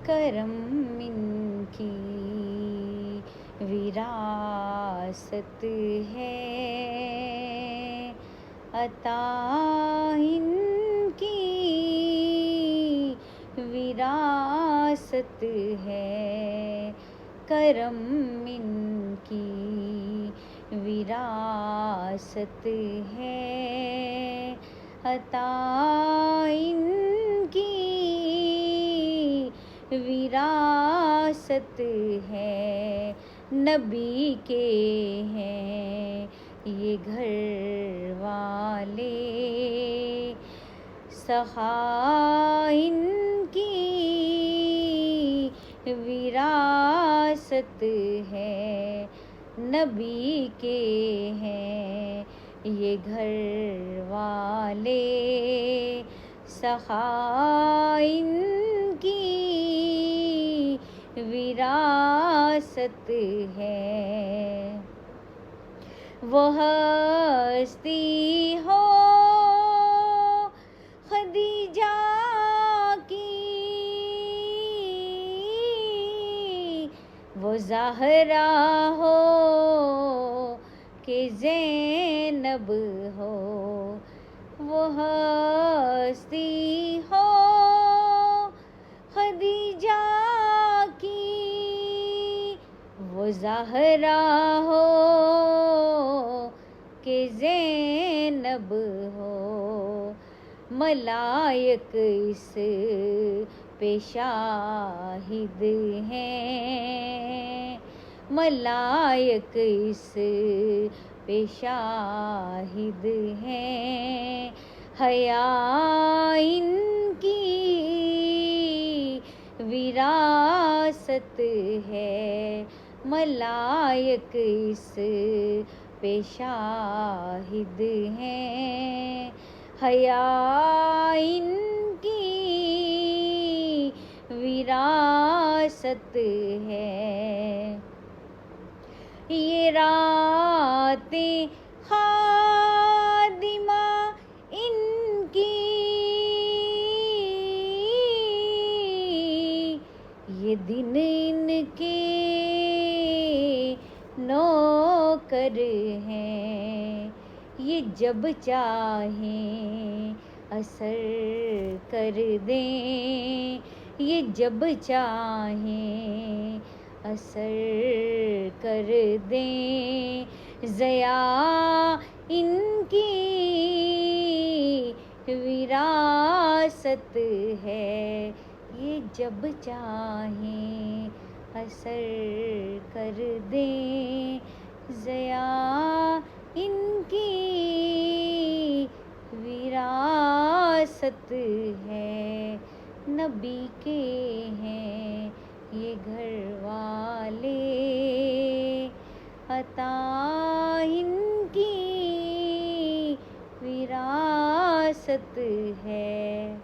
کرم ان کی وراثت ہے، عطا ان کی وراثت ہے، کرم ان کی وراثت ہے، عطا ان کی وراثت ہے، نبی کے ہیں یہ گھر والے، سخا ان کی وراثت ہے، نبی کے ہیں یہ گھر والے، سخا ان کی وراثت ہے، وہ ہستی ہو خدیجہ کی، وہ زہرا ہو کہ زینب ہو، وہ ہستی ہو خدیجہ کی، وہ زہرا ہو کہ زینب ہو، ملائک اس پہ شاہد ہیں، ملائک اس پہ شاہد ہیں، حیا ان کی وراثت ہے، ملائک اس پہ شاہد ہیں، حیا ان کی وراثت ہے، یہ راتیں خادمہ ان کی، یہ دن ان کے نوکر ہیں، یہ جب چاہیں اثر کر دیں، یہ جب چاہیں اثر کر دیں، ضیا ان کی وراثت ہے، یہ جب چاہیں اثر کر دیں، ضیا ان کی وراثت ہے، نبی کے ہیں یہ گھر والے، عطا ان کی وراثت ہے۔